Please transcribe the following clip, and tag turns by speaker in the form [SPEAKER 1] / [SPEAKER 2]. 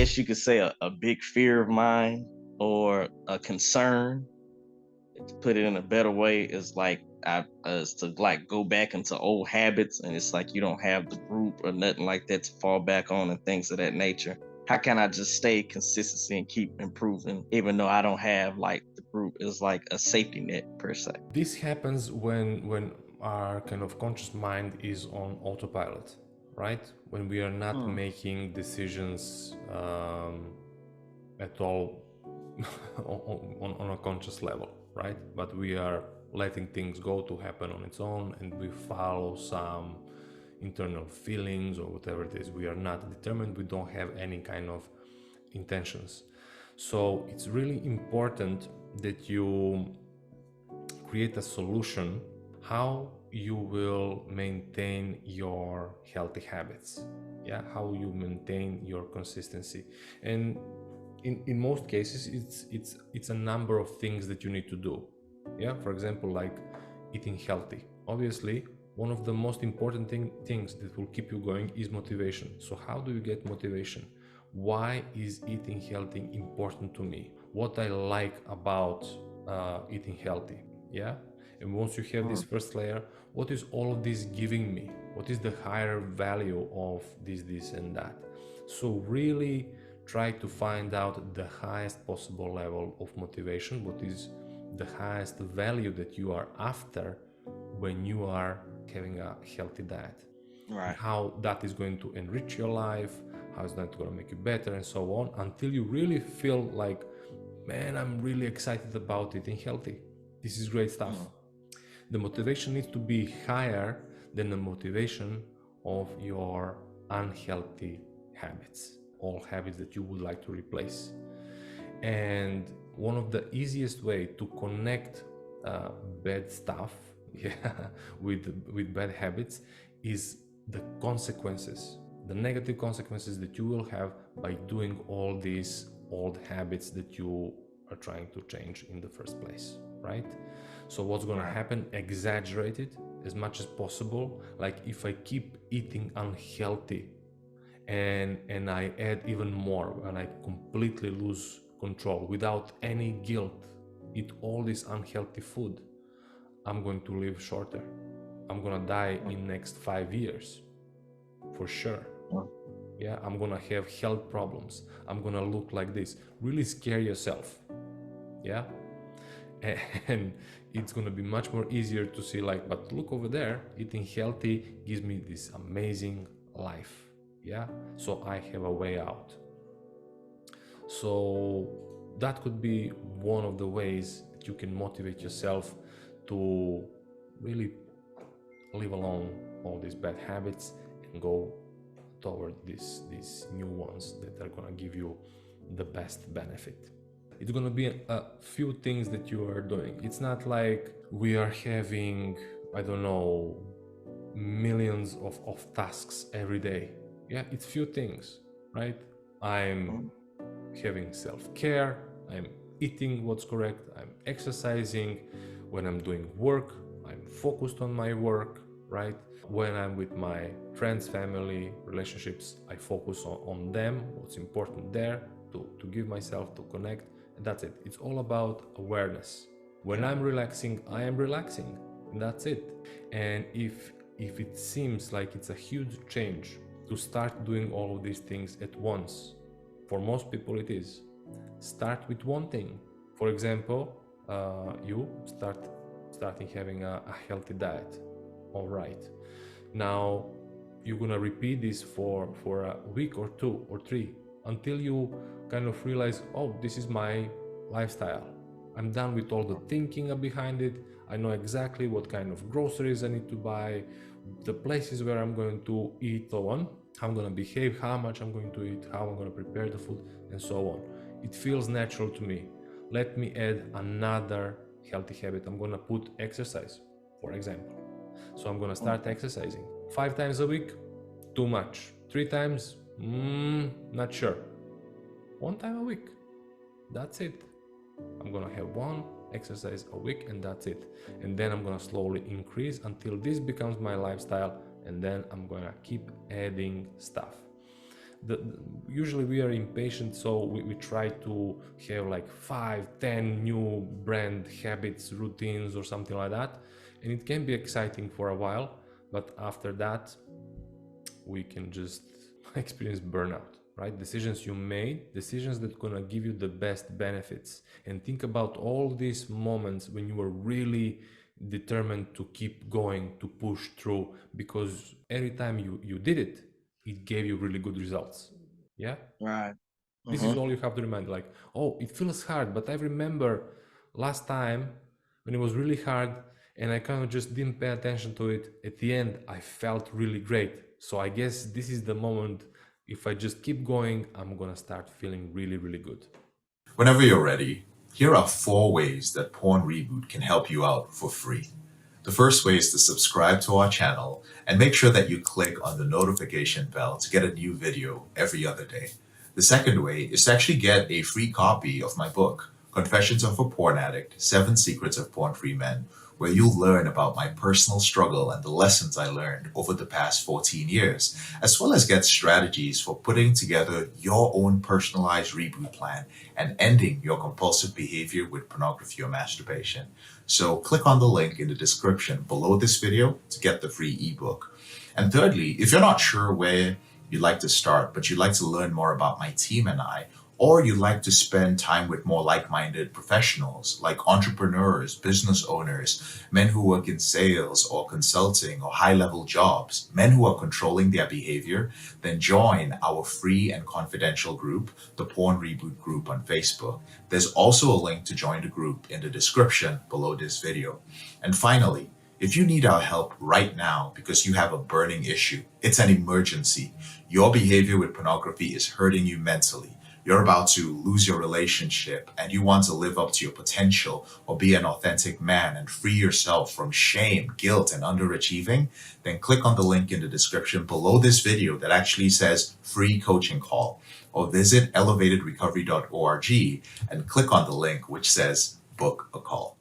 [SPEAKER 1] guess you could say a big fear of mine or a concern, to put it in a better way, is like is to like go back into old habits, and it's like you don't have the group or nothing like that to fall back on and things of that nature. How can I just stay consistency and keep improving even though I don't have like the group is like a safety net per se?
[SPEAKER 2] This happens when our kind of conscious mind is on autopilot, right? When we are not
[SPEAKER 1] Mm.
[SPEAKER 2] making decisions at all on a conscious level, right? But we are letting things go to happen on its own, and we follow some internal feelings or whatever it is. We are not determined, we don't have any kind of intentions. So it's really important that you create a solution how you will maintain your healthy habits, yeah, how you maintain your consistency. And in most cases it's a number of things that you need to do, yeah. For example, like eating healthy. Obviously, one of the most important things that will keep you going is motivation. So how do you get motivation? Why is eating healthy important to me? What I like about eating healthy, yeah. And once you have this
[SPEAKER 1] Mm.
[SPEAKER 2] first layer, what is all of this giving me? What is the higher value of this and that? So really try to find out the highest possible level of motivation, what is the highest value that you are after when you are having a healthy diet, and
[SPEAKER 1] Right.
[SPEAKER 2] how that is going to enrich your life, how it's not going to make you better, and so on, until you really feel like, man, I'm really excited about eating healthy. This is great stuff.
[SPEAKER 1] Mm.
[SPEAKER 2] The motivation needs to be higher than the motivation of your unhealthy habits, all habits that you would like to replace. And one of the easiest way to connect bad stuff yeah, with bad habits is the consequences, the negative consequences that you will have by doing all these old habits that you are trying to change in the first place, right? So what's going to
[SPEAKER 1] Right.
[SPEAKER 2] happen? Exaggerate it as much as possible. Like if I keep eating unhealthy and I add even more, and I completely lose control without any guilt, eat all this unhealthy food, I'm going to live shorter. I'm gonna die
[SPEAKER 1] Mm.
[SPEAKER 2] in next 5 years for sure.
[SPEAKER 1] Mm.
[SPEAKER 2] Yeah, I'm gonna have health problems. I'm gonna look like this. Really scare yourself. Yeah, and it's gonna be much more easier to see like, but look over there, eating healthy gives me this amazing life. Yeah, so I have a way out. So that could be one of the ways that you can motivate yourself to really leave alone all these bad habits and go toward these new ones that are going to give you the best benefit. It's going to be a few things that you are doing. It's not like we are having, I don't know, millions of tasks every day. Yeah, it's few things, right? I'm
[SPEAKER 1] Mm.
[SPEAKER 2] having self-care, I'm eating what's correct, I'm exercising. When I'm doing work, I'm focused on my work, right? When I'm with my friends, family, relationships, I focus on them, what's important there, to give myself, to connect, and that's it. It's all about awareness. When
[SPEAKER 1] Okay.
[SPEAKER 2] I'm relaxing, I am relaxing, and that's it. And if it seems like it's a huge change to start doing all of these things at once, for most people it is. Start with one thing. For example, you starting having a healthy diet. All right. Now you're gonna repeat this for a week or 2 or 3 until you kind of realize, oh, this is my lifestyle. I'm done with all the thinking behind it. I know exactly what kind of groceries I need to buy, the places where I'm going to eat, so on, how I'm going to behave, how much I'm going to eat, how I'm going to prepare the food, and so on. It feels natural to me. Let me add another healthy habit. I'm going to put exercise, for example. So I'm going to start
[SPEAKER 1] Okay.
[SPEAKER 2] exercising 5 times a week, too much. 3 times, not sure. 1 time a week, that's it. I'm gonna have one exercise a week and that's it. And then I'm gonna slowly increase until this becomes my lifestyle, and then I'm gonna keep adding stuff. Usually we are impatient, so we try to have like 5, 10 new brand habits, routines, or something like that, and it can be exciting for a while, but after that we can just experience burnout, right? Decisions you made, decisions that gonna give you the best benefits. And think about all these moments when you were really determined to keep going, to push through, because every time you did it, it gave you really good results. Yeah.
[SPEAKER 1] Right.
[SPEAKER 2] This is
[SPEAKER 1] Hmm.
[SPEAKER 2] all you have to remind, like, oh, it feels hard, but I remember last time when it was really hard and I kind of just didn't pay attention to it. At the end, I felt really great. So I guess this is the moment. If I just keep going, I'm gonna start feeling really, really good.
[SPEAKER 3] Whenever you're ready, here are 4 ways that Porn Reboot can help you out for free. The first way is to subscribe to our channel and make sure that you click on the notification bell to get a new video every other day. The second way is to actually get a free copy of my book, Confessions of a Porn Addict, 7 Secrets of Porn-Free Men, where you'll learn about my personal struggle and the lessons I learned over the past 14 years, as well as get strategies for putting together your own personalized reboot plan and ending your compulsive behavior with pornography or masturbation. So click on the link in the description below this video to get the free ebook. And thirdly, if you're not sure where you'd like to start, but you'd like to learn more about my team and I, or you'd like to spend time with more like-minded professionals like entrepreneurs, business owners, men who work in sales or consulting or high-level jobs, men who are controlling their behavior, then join our free and confidential group, the Porn Reboot group on Facebook. There's also a link to join the group in the description below this video. And finally, if you need our help right now because you have a burning issue, it's an emergency. Your behavior with pornography is hurting you mentally. You're about to lose your relationship and you want to live up to your potential or be an authentic man and free yourself from shame, guilt, and underachieving, then click on the link in the description below this video that actually says free coaching call, or visit elevatedrecovery.org and click on the link which says book a call.